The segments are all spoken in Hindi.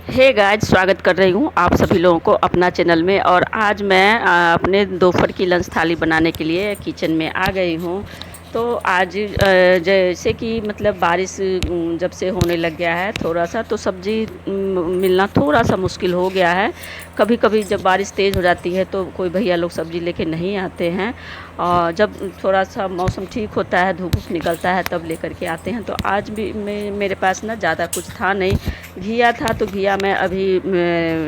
हे गाइस, स्वागत कर रही हूँ आप सभी लोगों को अपना चैनल में। और आज मैं अपने दोपहर की लंच थाली बनाने के लिए किचन में आ गई हूँ। तो आज जैसे कि मतलब बारिश जब से होने लग गया है थोड़ा सा, तो सब्ज़ी मिलना थोड़ा सा मुश्किल हो गया है। कभी कभी जब बारिश तेज़ हो जाती है तो कोई भैया लोग सब्ज़ी लेके नहीं आते हैं, और जब थोड़ा सा मौसम ठीक होता है, धूप निकलता है, तब लेकर के आते हैं। तो आज भी मेरे पास ना ज़्यादा कुछ था नहीं। घिया था, तो घिया मैं अभी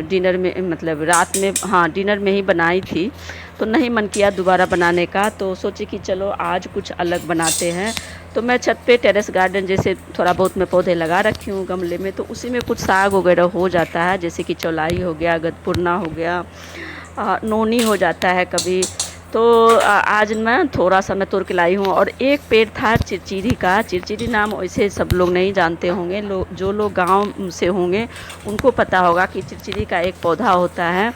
डिनर में मतलब रात में, हाँ, डिनर में ही बनाई थी। तो नहीं मन किया दोबारा बनाने का, तो सोचे कि चलो आज कुछ अलग बनाते हैं। तो मैं छत पे टेरेस गार्डन जैसे थोड़ा बहुत मैं पौधे लगा रखी हूँ गमले में, तो उसी में कुछ साग वगैरह हो जाता है, जैसे कि चौलाई हो गया, गदपुरना हो गया, नोनी हो जाता है कभी। तो आज मैं थोड़ा सा मैं तोड़ के लाई हूँ। और एक पेड़ था चिरचिरी का। चिरचिरी नाम वैसे सब लोग नहीं जानते होंगे, जो लोग गांव से होंगे उनको पता होगा कि चिरचिरी का एक पौधा होता है,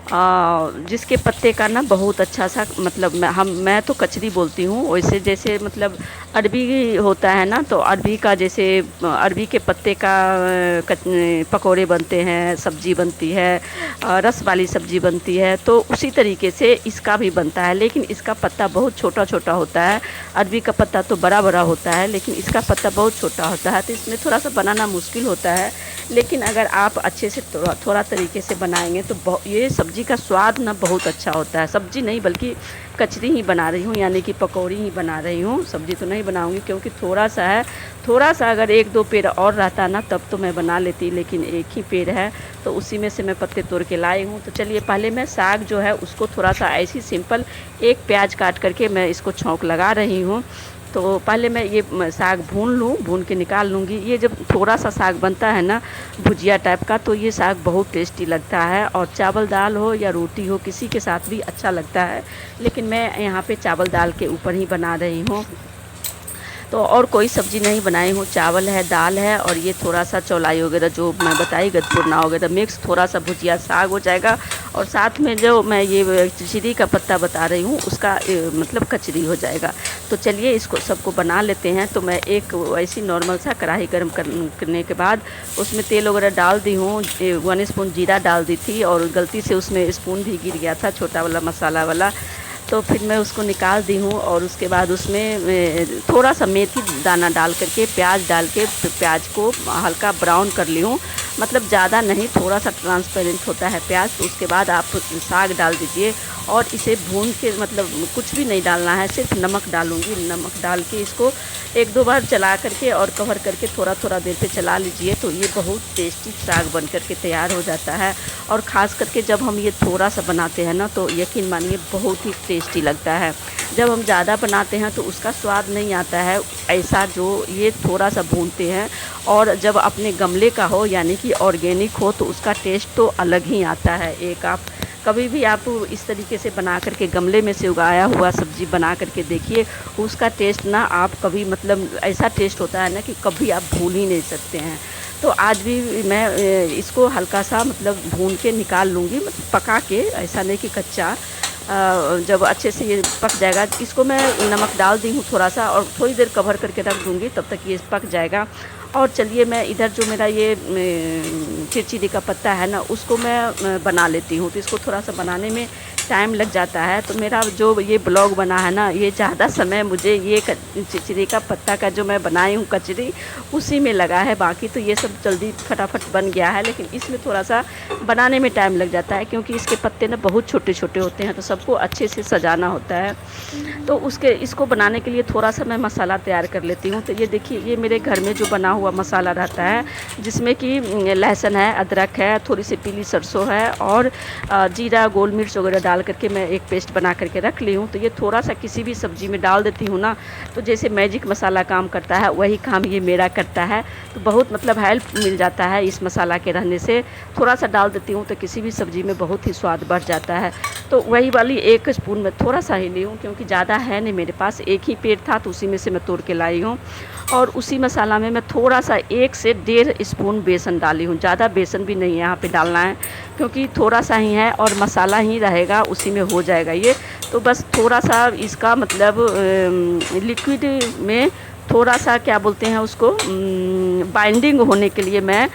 जिसके पत्ते का ना बहुत अच्छा सा मतलब मैं तो कचरी बोलती हूँ वैसे, जैसे मतलब अरबी होता है ना, तो अरबी का जैसे अरबी के पत्ते का पकोड़े बनते हैं, सब्जी बनती है, रस वाली सब्जी बनती है, तो उसी तरीके से इसका भी बनता है। लेकिन इसका पत्ता बहुत छोटा छोटा होता है। अरबी का पत्ता तो बड़ा बड़ा होता है, लेकिन इसका पत्ता बहुत छोटा होता है, तो इसमें थोड़ा सा बनाना मुश्किल होता है। लेकिन अगर आप अच्छे से थोड़ा थोड़ा तरीके से बनाएंगे तो ये सब्ज़ी का स्वाद ना बहुत अच्छा होता है। सब्ज़ी नहीं बल्कि कचरी ही बना रही हूँ, यानी कि पकौड़ी ही बना रही हूँ, सब्ज़ी तो नहीं बनाऊँगी, क्योंकि थोड़ा सा है। थोड़ा सा अगर एक दो पेड़ और रहता ना तब तो मैं बना लेती, लेकिन एक ही पेड़ है, तो उसी में से मैं पत्ते तोड़ के लाई हूँ। तो चलिए पहले मैं साग जो है उसको थोड़ा सा ऐसी सिंपल एक प्याज काट करके मैं इसको छौंक लगा रही हूँ। तो पहले मैं ये साग भून लूँ, भून के निकाल लूँगी। ये जब थोड़ा सा साग बनता है ना भुजिया टाइप का, तो ये साग बहुत टेस्टी लगता है, और चावल दाल हो या रोटी हो किसी के साथ भी अच्छा लगता है। लेकिन मैं यहाँ पे चावल दाल के ऊपर ही बना रही हूँ, तो और कोई सब्ज़ी नहीं बनाई हूँ। चावल है, दाल है, और ये थोड़ा सा चौलाई वगैरह जो मैं बताई गदपुरना वगैरह मिक्स, थोड़ा सा भुजिया साग हो जाएगा। और साथ में जो मैं ये चिरचिरी का पत्ता बता रही हूँ उसका मतलब कचरी हो जाएगा। तो चलिए इसको सबको बना लेते हैं। तो मैं एक ऐसी नॉर्मल सा कढ़ाई गर्म करने के बाद उसमें तेल वगैरह डाल दी हूँ। 1 स्पून जीरा डाल दी थी, और गलती से उसमें स्पून भी गिर गया था, छोटा वाला मसाला वाला। तो फिर मैं उसको निकाल दी हूँ, और उसके बाद उसमें थोड़ा सा मेथी दाना डाल करके प्याज डाल के प्याज को हल्का ब्राउन कर ली हूँ। मतलब ज़्यादा नहीं, थोड़ा सा ट्रांसपेरेंट होता है प्याज। तो उसके बाद आप साग डाल दीजिए, और इसे भून के मतलब कुछ भी नहीं डालना है, सिर्फ नमक डालूँगी। नमक डाल के इसको एक दो बार चला करके और कवर करके थोड़ा थोड़ा देर पे चला लीजिए, तो ये बहुत टेस्टी साग बन करके तैयार हो जाता है। और ख़ास करके जब हम ये थोड़ा सा बनाते हैं ना, तो यकीन मानिए बहुत ही टेस्टी लगता है। जब हम ज़्यादा बनाते हैं तो उसका स्वाद नहीं आता है ऐसा, जो ये थोड़ा सा भूनते हैं। और जब अपने गमले का हो यानी कि ऑर्गेनिक हो, तो उसका टेस्ट तो अलग ही आता है। एक आप कभी भी आप इस तरीके से बना करके गमले में से उगाया हुआ सब्ज़ी बना करके देखिए, उसका टेस्ट ना आप कभी मतलब ऐसा टेस्ट होता है ना कि कभी आप भूल ही नहीं सकते हैं। तो आज भी मैं इसको हल्का सा मतलब भून के निकाल लूँगी, मतलब पका के, ऐसा नहीं कि कच्चा। जब अच्छे से ये पक जाएगा, इसको मैं नमक डाल दी हूँ थोड़ा सा, और थोड़ी देर कवर करके रख दूँगी, तब तक ये पक जाएगा। और चलिए मैं इधर जो मेरा ये चिरचिरी का पत्ता है ना, उसको मैं बना लेती हूँ। तो इसको थोड़ा सा बनाने में टाइम लग जाता है। तो मेरा जो ये ब्लॉग बना है ना, ये ज़्यादा समय मुझे ये चिरचिरी का पत्ता का जो मैं बनाई हूँ कचरी, उसी में लगा है। बाकी तो ये सब जल्दी फटाफट बन गया है, लेकिन इसमें थोड़ा सा बनाने में टाइम लग जाता है, क्योंकि इसके पत्ते ना बहुत छोटे छोटे होते हैं, तो सबको अच्छे से सजाना होता है। तो उसके इसको बनाने के लिए थोड़ा सा मैं मसाला तैयार कर लेती हूँ। तो ये देखिए, ये मेरे घर में जो बना हुआ मसाला रहता है, जिसमें कि लहसुन है, अदरक है, थोड़ी सी पीली सरसों है, और जीरा गोल मिर्च वगैरह डाल करके मैं एक पेस्ट बना करके रख ली हूँ। तो ये थोड़ा सा किसी भी सब्ज़ी में डाल देती हूँ ना, तो जैसे मैजिक मसाला काम करता है, वही काम ये मेरा करता है। तो बहुत मतलब हेल्प मिल जाता है इस मसाला के रहने से। थोड़ा सा डाल देती हूँ तो किसी भी सब्ज़ी में बहुत ही स्वाद बढ़ जाता है। तो वही वाली 1 स्पून में थोड़ा सा ही ली हूँ, क्योंकि ज़्यादा है नहीं मेरे पास, एक ही पेड़ था, तो उसी में से मैं तोड़ के लाई हूँ। और उसी मसाला में मैं थोड़ा सा 1 से 1.5 स्पून बेसन डाली हूँ। ज़्यादा बेसन भी नहीं यहाँ पे डालना है, क्योंकि थोड़ा सा ही है और मसाला ही रहेगा, उसी में हो जाएगा ये। तो बस थोड़ा सा इसका मतलब लिक्विड में थोड़ा सा क्या बोलते हैं उसको, बाइंडिंग होने के लिए मैं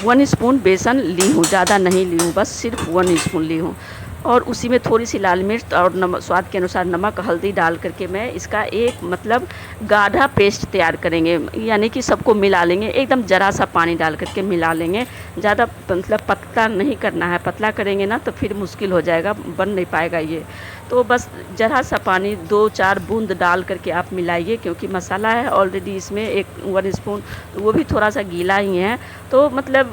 1 स्पून बेसन ली हूँ, ज़्यादा नहीं ली हूँ, बस सिर्फ 1 स्पून ली हूँ। और उसी में थोड़ी सी लाल मिर्च और नमक, स्वाद के अनुसार नमक, हल्दी डाल करके मैं इसका एक मतलब गाढ़ा पेस्ट तैयार करेंगे, यानी कि सबको मिला लेंगे, एकदम ज़रा सा पानी डाल करके मिला लेंगे। ज़्यादा मतलब पतला नहीं करना है, पतला करेंगे ना तो फिर मुश्किल हो जाएगा, बन नहीं पाएगा ये। तो बस ज़रा सा पानी 2-4 बूंद डाल करके आप मिलाइए, क्योंकि मसाला है ऑलरेडी इसमें 1 स्पून, तो वो भी थोड़ा सा गीला ही है। तो मतलब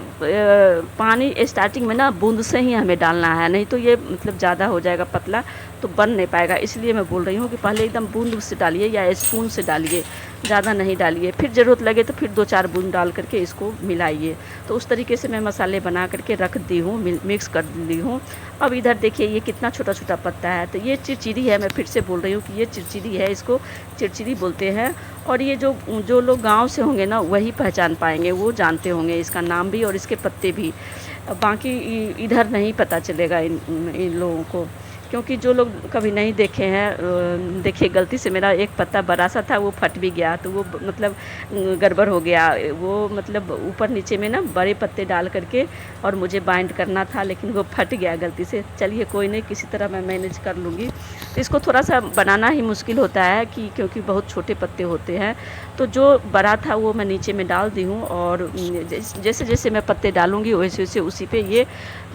पानी स्टार्टिंग में ना बूंद से ही हमें डालना है, नहीं तो ये मतलब ज़्यादा हो जाएगा पतला, तो बन नहीं पाएगा। इसलिए मैं बोल रही हूँ कि पहले एकदम बूंद से डालिए या स्पून से डालिए, ज़्यादा नहीं डालिए। फिर ज़रूरत लगे तो फिर 2-4 बूंद डाल करके इसको मिलाइए। तो उस तरीके से मैं मसाले बना करके रख दी हूँ, मिक्स कर दी हूँ। अब इधर देखिए ये कितना छोटा छोटा पत्ता है, तो ये चिरचिरी है, मैं फिर से बोल रही हूँ कि ये चिरचिरी है, इसको चिरचिरी बोलते हैं। और ये जो जो लोग गांव से होंगे ना वही पहचान पाएंगे, वो जानते होंगे इसका नाम भी और इसके पत्ते भी। बाकी इधर नहीं पता चलेगा इन लोगों को, क्योंकि जो लोग कभी नहीं देखे हैं, देखिए गलती से मेरा एक पत्ता बड़ा सा था, वो फट भी गया, तो वो मतलब गड़बड़ हो गया। वो मतलब ऊपर नीचे में ना बड़े पत्ते डाल करके और मुझे बाइंड करना था, लेकिन वो फट गया गलती से। चलिए कोई नहीं, किसी तरह मैं मैनेज कर लूँगी। तो इसको थोड़ा सा बनाना ही मुश्किल होता है कि क्योंकि बहुत छोटे पत्ते होते हैं। तो जो बड़ा था वो मैं नीचे में डाल दी हूँ, और जैसे जैसे मैं पत्ते डालूँगी वैसे वैसे उसी पे ये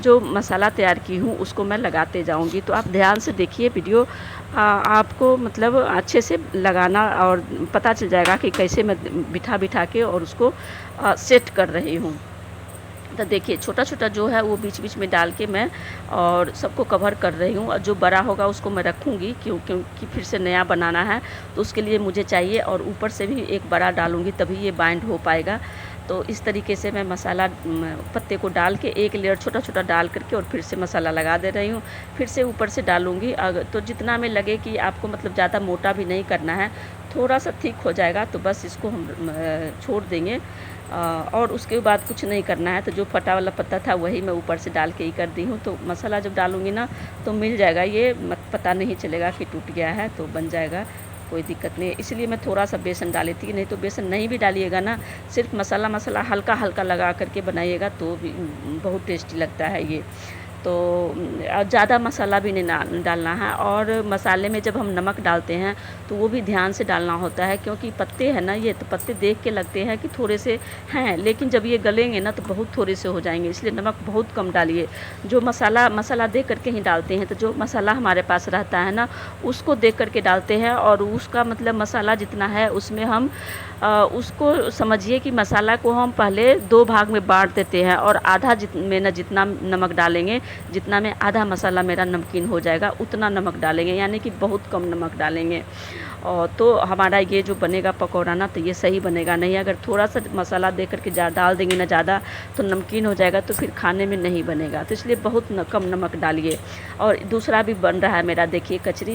जो मसाला तैयार की हूँ उसको मैं लगाते जाऊँगी। तो आप ध्यान से देखिए वीडियो, आपको मतलब अच्छे से लगाना और पता चल जाएगा कि कैसे मैं बिठा बिठा के और उसको सेट कर रही हूँ। तो देखिए छोटा छोटा जो है वो बीच बीच में डाल के मैं और सबको कवर कर रही हूँ। और जो बड़ा होगा उसको मैं रखूँगी, क्योंकि फिर से नया बनाना है तो उसके लिए मुझे चाहिए, और ऊपर से भी एक बड़ा डालूँगी तभी ये बाइंड हो पाएगा। तो इस तरीके से मैं मसाला पत्ते को डाल के एक लेयर छोटा छोटा डाल करके और फिर से मसाला लगा दे रही हूँ। फिर से ऊपर से डालूँगी, अगर तो जितना में लगे कि आपको मतलब ज़्यादा मोटा भी नहीं करना है, थोड़ा सा थिक हो जाएगा तो बस इसको हम छोड़ देंगे। और उसके बाद कुछ नहीं करना है। तो जो फटा वाला पत्ता था वही मैं ऊपर से डाल के ही कर दी हूँ। तो मसाला जब डालूँगी ना तो मिल जाएगा, ये पता नहीं चलेगा कि टूट गया है, तो बन जाएगा, कोई दिक्कत नहीं है। इसलिए मैं थोड़ा सा बेसन डाली थी, नहीं तो बेसन नहीं भी डालिएगा ना, सिर्फ मसाला हल्का हल्का लगा करके बनाइएगा तो भी बहुत टेस्टी लगता है ये। तो ज़्यादा मसाला भी नहीं डालना है। और मसाले में जब हम नमक डालते हैं तो वो भी ध्यान से डालना होता है, क्योंकि पत्ते हैं ना, ये तो पत्ते देख के लगते हैं कि थोड़े से हैं, लेकिन जब ये गलेंगे ना तो बहुत थोड़े से हो जाएंगे, इसलिए नमक बहुत कम डालिए। जो मसाला देख करके ही डालते हैं, तो जो मसाला हमारे पास रहता है ना उसको देख करके डालते हैं, और उसका मतलब मसाला जितना है उसमें हम उसको समझिए कि मसाला को हम पहले 2 भाग में बांट देते हैं, और आधा में ना जितना नमक डालेंगे, जितना में आधा मसाला मेरा नमकीन हो जाएगा उतना नमक डालेंगे, यानी कि बहुत कम नमक डालेंगे। और तो हमारा ये जो बनेगा पकौड़ा ना तो ये सही बनेगा। नहीं अगर थोड़ा सा मसाला दे करके डाल देंगे ना ज़्यादा तो नमकीन हो जाएगा, तो फिर खाने में नहीं बनेगा। तो इसलिए बहुत कम नमक डालिए। और दूसरा भी बन रहा है मेरा, देखिए कचरी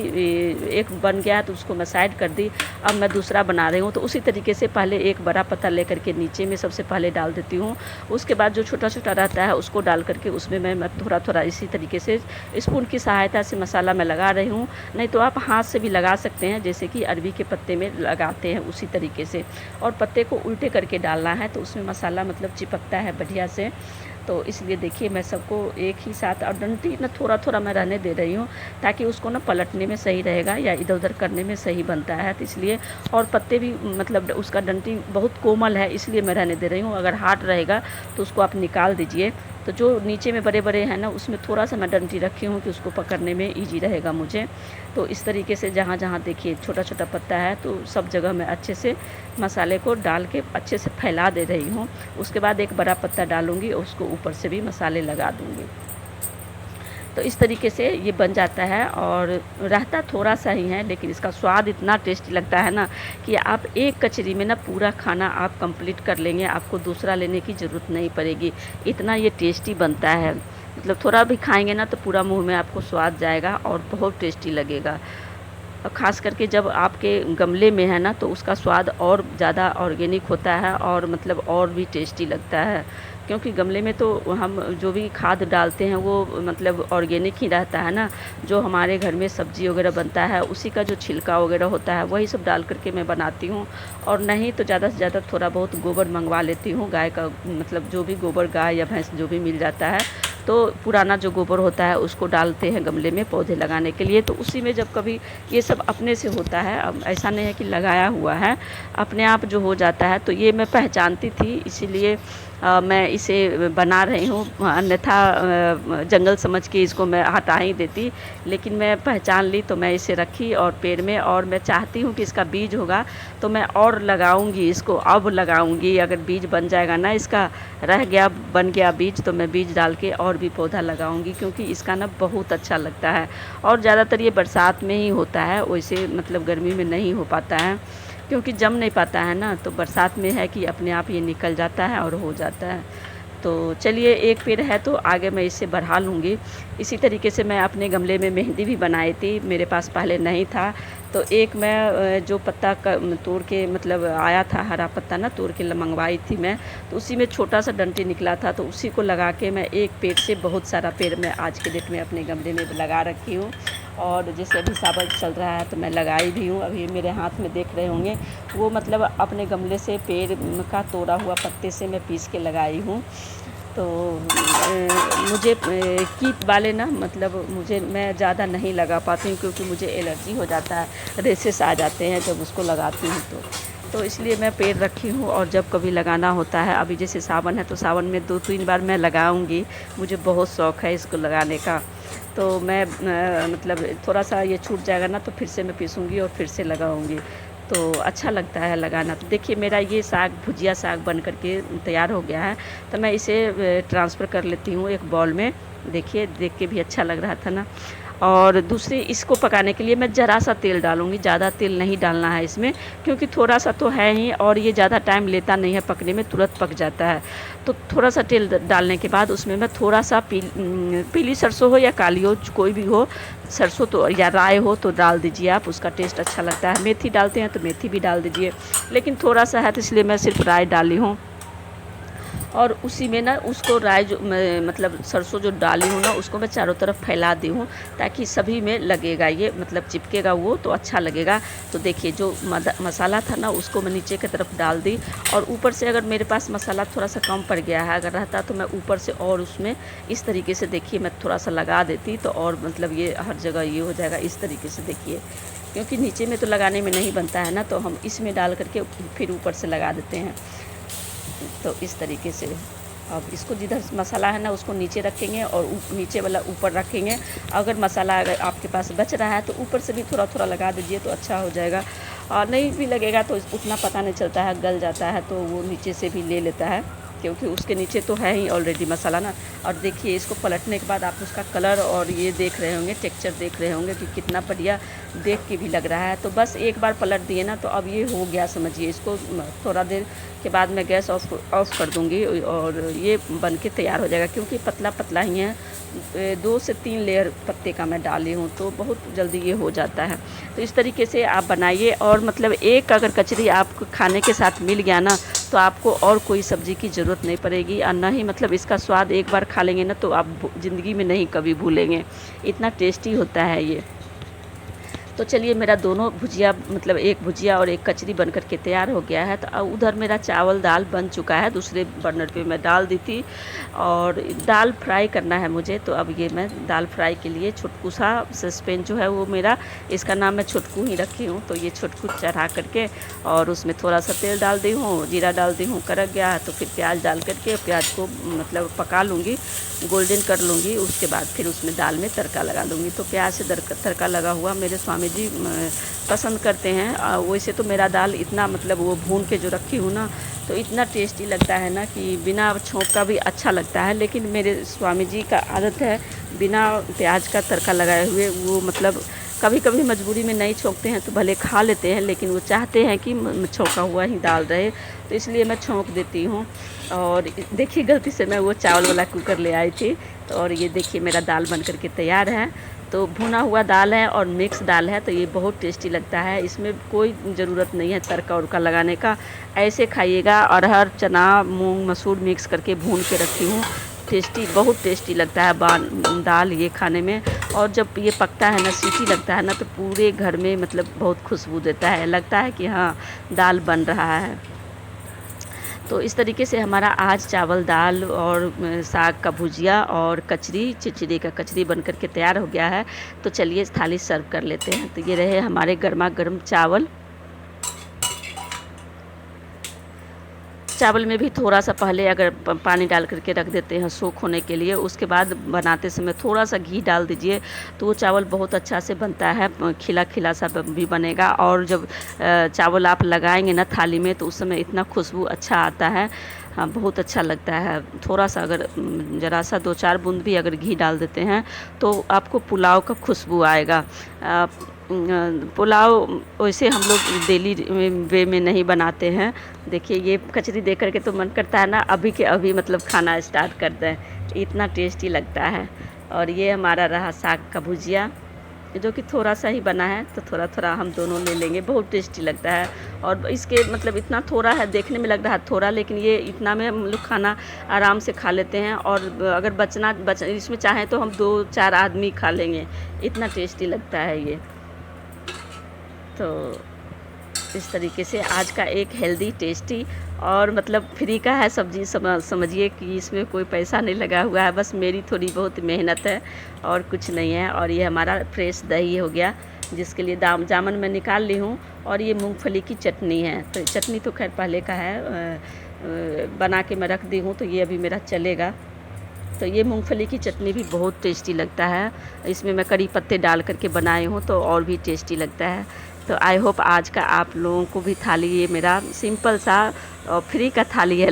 एक बन गया तो उसको मैं साइड कर दी, अब मैं दूसरा बना रही हूँ। तो उसी तरीके से पहले एक बड़ा पत्ता लेकर के नीचे में सबसे पहले डाल देती हूँ, उसके बाद जो छोटा छोटा रहता है उसको डाल करके उसमें मैं थोड़ा थोड़ा इसी तरीके से स्पून की सहायता से मसाला मैं लगा रही हूँ। नहीं तो आप हाथ से भी लगा सकते हैं, जैसे कि अरबी के पत्ते में लगाते हैं उसी तरीके से। और पत्ते को उल्टे करके डालना है तो उसमें मसाला मतलब चिपकता है बढ़िया से। तो इसलिए देखिए मैं सबको एक ही साथ, और डंटी ना थोड़ा थोड़ा मैं रहने दे रही हूँ ताकि उसको ना पलटने में सही रहेगा या इधर उधर करने में सही बनता है, तो इसलिए। और पत्ते भी मतलब उसका डंटी बहुत कोमल है इसलिए मैं रहने दे रही हूँ, अगर हार्ड रहेगा तो उसको आप निकाल दीजिए। तो जो नीचे में बड़े बड़े हैं ना उसमें थोड़ा सा मैं डंटी रखी हूँ कि उसको पकड़ने में ईजी रहेगा मुझे। तो इस तरीके से जहाँ जहाँ देखिए छोटा छोटा पत्ता है तो सब जगह मैं अच्छे से मसाले को डाल के अच्छे से फैला दे रही हूँ। उसके बाद एक बड़ा पत्ता डालूँगी और उसको ऊपर से भी मसाले लगा दूँगी। तो इस तरीके से ये बन जाता है, और रहता थोड़ा सा ही है लेकिन इसका स्वाद इतना टेस्टी लगता है ना कि आप एक कचरी में ना पूरा खाना आप कंप्लीट कर लेंगे, आपको दूसरा लेने की ज़रूरत नहीं पड़ेगी, इतना ये टेस्टी बनता है। मतलब थोड़ा भी खाएंगे ना तो पूरा मुंह में आपको स्वाद जाएगा और बहुत टेस्टी लगेगा। और ख़ास करके जब आपके गमले में है ना तो उसका स्वाद और ज़्यादा ऑर्गेनिक होता है और मतलब और भी टेस्टी लगता है, क्योंकि गमले में तो हम जो भी खाद डालते हैं वो मतलब ऑर्गेनिक ही रहता है ना, जो हमारे घर में सब्ज़ी वगैरह बनता है उसी का जो छिलका वगैरह होता है वही सब डाल करके मैं बनाती हूँ। और नहीं तो ज़्यादा से ज़्यादा थोड़ा बहुत गोबर मंगवा लेती हूँ गाय का, मतलब जो भी गोबर गाय या भैंस जो भी मिल जाता है, तो पुराना जो गोबर होता है उसको डालते हैं गमले में पौधे लगाने के लिए। तो उसी में जब कभी ये सब अपने से होता है, अब ऐसा नहीं है कि लगाया हुआ है, अपने आप जो हो जाता है। तो ये मैं पहचानती थी, इसीलिए मैं इसे बना रही हूँ, अन्यथा जंगल समझ के इसको मैं हटा ही देती। लेकिन मैं पहचान ली तो मैं इसे रखी और पेड़ में, और मैं चाहती हूँ कि इसका बीज होगा तो मैं और लगाऊंगी इसको, अब लगाऊंगी। अगर बीज बन जाएगा ना, इसका रह गया बन गया बीज, तो मैं बीज डाल के और भी पौधा लगाऊंगी, क्योंकि इसका ना बहुत अच्छा लगता है। और ज़्यादातर ये बरसात में ही होता है, वैसे मतलब गर्मी में नहीं हो पाता है क्योंकि जम नहीं पाता है ना। तो बरसात में है कि अपने आप ये निकल जाता है और हो जाता है। तो चलिए, एक पेड़ है तो आगे मैं इसे बढ़ा लूँगी। इसी तरीके से मैं अपने गमले में मेहंदी भी बनाई थी, मेरे पास पहले नहीं था। तो एक मैं जो पत्ता तोड़ के मतलब आया था, हरा पत्ता ना तोड़ के मंगवाई थी मैं, तो उसी में छोटा सा डंटी निकला था, तो उसी को लगा के मैं एक पेड़ से बहुत सारा पेड़ मैं आज के डेट में अपने गमले में लगा रखी हूँ। और जैसे अभी सावन चल रहा है तो मैं लगाई भी हूँ। अभी मेरे हाथ में देख रहे होंगे, वो मतलब अपने गमले से पेड़ का तोड़ा हुआ पत्ते से मैं पीस के लगाई हूँ। तो मुझे कीट वाले ना, मतलब मैं ज़्यादा नहीं लगा पाती हूँ क्योंकि मुझे एलर्जी हो जाता है, रेशेस आ जाते हैं जब उसको लगाती हूँ तो इसलिए मैं पेड़ रखी हूँ। और जब कभी लगाना होता है, अभी जैसे सावन है तो सावन में 2-3 बार मैं लगाऊंगी, मुझे बहुत शौक़ है इसको लगाने का। तो मैं मतलब थोड़ा सा ये छूट जाएगा ना तो फिर से मैं पीसूँगी और फिर से लगाऊँगी, तो अच्छा लगता है लगाना। तो देखिए, मेरा ये साग भुजिया साग बन कर के तैयार हो गया है, तो मैं इसे ट्रांसफ़र कर लेती हूँ एक बाउल में। देखिए, देख के भी अच्छा लग रहा था ना। और दूसरी, इसको पकाने के लिए मैं ज़रा सा तेल डालूँगी, ज़्यादा तेल नहीं डालना है इसमें, क्योंकि थोड़ा सा तो है ही और ये ज़्यादा टाइम लेता नहीं है पकने में, तुरंत पक जाता है। तो थोड़ा सा तेल डालने के बाद उसमें मैं थोड़ा सा पीली सरसों हो या काली हो, कोई भी हो, सरसों तो या राय हो तो डाल दीजिए आप, उसका टेस्ट अच्छा लगता है। मेथी डालते हैं तो मेथी भी डाल दीजिए, लेकिन थोड़ा सा है तो इसलिए मैं सिर्फ राय डाली हूँ। और उसी में ना उसको राय जो मतलब सरसों जो डाली हूँ ना, उसको मैं चारों तरफ फैला दी हूँ ताकि सभी में लगेगा, ये मतलब चिपकेगा वो तो अच्छा लगेगा। तो देखिए, जो मसाला था ना उसको मैं नीचे की तरफ डाल दी, और ऊपर से अगर मेरे पास मसाला थोड़ा सा कम पड़ गया है, अगर रहता तो मैं ऊपर से और उसमें इस तरीके से देखिए मैं थोड़ा सा लगा देती, तो और मतलब ये हर जगह ये हो जाएगा इस तरीके से। देखिए, क्योंकि नीचे में तो लगाने में नहीं बनता है ना, तो हम इसमें डाल करके फिर ऊपर से लगा देते हैं। तो इस तरीके से अब इसको जिधर मसाला है ना उसको नीचे रखेंगे और नीचे वाला ऊपर रखेंगे। अगर मसाला अगर आपके पास बच रहा है तो ऊपर से भी थोड़ा थोड़ा लगा दीजिए तो अच्छा हो जाएगा, और नहीं भी लगेगा तो उतना पता नहीं चलता है, गल जाता है तो वो नीचे से भी ले लेता है, क्योंकि उसके नीचे तो है ही ऑलरेडी मसाला ना। और देखिए, इसको पलटने के बाद आप उसका कलर और ये देख रहे होंगे, टेक्सचर देख रहे होंगे कि कितना बढ़िया देख के भी लग रहा है। तो बस एक बार पलट दिए ना तो अब ये हो गया समझिए। इसको थोड़ा देर के बाद मैं गैस ऑफ कर दूँगी और ये बन के तैयार हो जाएगा, क्योंकि पतला पतला ही है। 2 से 3 लेयर पत्ते का मैं डाली हूँ तो बहुत जल्दी ये हो जाता है। तो इस तरीके से आप बनाइए, और मतलब एक अगर कचरी आपको खाने के साथ मिल गया ना तो आपको और कोई सब्ज़ी की ज़रूरत नहीं पड़ेगी, और ना ही मतलब इसका स्वाद एक बार खा लेंगे ना तो आप ज़िंदगी में नहीं कभी भूलेंगे, इतना टेस्टी होता है ये। तो चलिए, मेरा दोनों भुजिया मतलब एक भुजिया और एक कचरी बन कर के तैयार हो गया है। तो उधर मेरा चावल दाल बन चुका है, दूसरे बर्नर पे मैं डाल दी थी, और दाल फ्राई करना है मुझे। तो अब ये मैं दाल फ्राई के लिए छुटकू सा सस्पेन जो है वो मेरा, इसका नाम मैं छुटकू ही रखी हूँ। तो ये छुटकू चढ़ा करके और उसमें थोड़ा सा तेल डाल दी हूँ, जीरा डाल दी हूँ, कड़क गया तो फिर प्याज डाल करके प्याज को मतलब पका लूँगी, गोल्डन कर लूँगी। उसके बाद फिर उसमें दाल में तड़का लगा दूँगी। तो प्याज से तड़का लगा हुआ मेरे स्वामी जी पसंद करते हैं। वैसे तो मेरा दाल इतना मतलब वो भून के जो रखी हूँ ना तो इतना टेस्टी लगता है ना कि बिना छोंक का भी अच्छा लगता है, लेकिन मेरे स्वामी जी का आदत है बिना प्याज का तड़का लगाए हुए, वो मतलब कभी कभी मजबूरी में नहीं छोंकते हैं तो भले खा लेते हैं, लेकिन वो चाहते हैं कि छोंका हुआ ही दाल रहे, तो इसलिए मैं छोंक देती हूँ। और देखिए, गलती से मैं वो चावल वाला कुकर ले आई थी, तो और ये देखिए मेरा दाल बन कर के तैयार है। तो भुना हुआ दाल है और मिक्स दाल है, तो ये बहुत टेस्टी लगता है। इसमें कोई ज़रूरत नहीं है तड़का उड़का लगाने का, ऐसे खाइएगा। अरहर, चना, मूंग, मसूर मिक्स करके भून के रखी हूँ। टेस्टी, बहुत टेस्टी लगता है दाल ये खाने में। और जब ये पकता है ना, सीटी लगता है ना, तो पूरे घर में मतलब बहुत खुशबू देता है, लगता है कि हाँ दाल बन रहा है। तो इस तरीके से हमारा आज चावल, दाल और साग का भुजिया और कचरी, चिचिड़ी का कचरी बन कर के तैयार हो गया है। तो चलिए थाली सर्व कर लेते हैं। तो ये रहे हमारे गर्मा गर्म चावल। चावल में भी थोड़ा सा पहले अगर पानी डाल करके रख देते हैं सूख होने के लिए, उसके बाद बनाते समय थोड़ा सा घी डाल दीजिए, तो वो चावल बहुत अच्छा से बनता है, खिला खिला सा भी बनेगा। और जब चावल आप लगाएंगे ना थाली में, तो उस समय इतना खुशबू अच्छा आता है, हाँ बहुत अच्छा लगता है। थोड़ा सा अगर ज़रा सा 2-4 बूंद भी अगर घी डाल देते हैं, तो आपको पुलाव का खुशबू आएगा। पुलाव वैसे हम लोग डेली वे में नहीं बनाते हैं। देखिए ये कचरी देख कर के तो मन करता है ना अभी के अभी मतलब खाना स्टार्ट कर दें, इतना टेस्टी लगता है। और ये हमारा रहा साग का भुजिया, जो कि थोड़ा सा ही बना है, तो थोड़ा थोड़ा हम दोनों ले लेंगे, बहुत टेस्टी लगता है। और इसके मतलब इतना थोड़ा है, देखने में लग रहा है थोड़ा, लेकिन ये इतना में हम लोग खाना आराम से खा लेते हैं। और अगर इसमें चाहें तो हम 2-4 आदमी खा लेंगे, इतना टेस्टी लगता है ये। तो इस तरीके से आज का एक हेल्दी, टेस्टी और मतलब फ्री का है सब्ज़ी, समझिए कि इसमें कोई पैसा नहीं लगा हुआ है, बस मेरी थोड़ी बहुत मेहनत है और कुछ नहीं है। और ये हमारा फ्रेश दही हो गया, जिसके लिए जामन मैं निकाल ली हूँ। और ये मूंगफली की चटनी है, तो चटनी तो खैर पहले का है, बना के मैं रख दी हूँ, तो ये अभी मेरा चलेगा। तो ये मूंगफली की चटनी भी बहुत टेस्टी लगता है, इसमें मैं कड़ी पत्ते डाल करके बनाई हूँ, तो और भी टेस्टी लगता है। तो आई होप आज का आप लोगों को भी थाली, ये मेरा सिंपल सा और फ्री का थाली है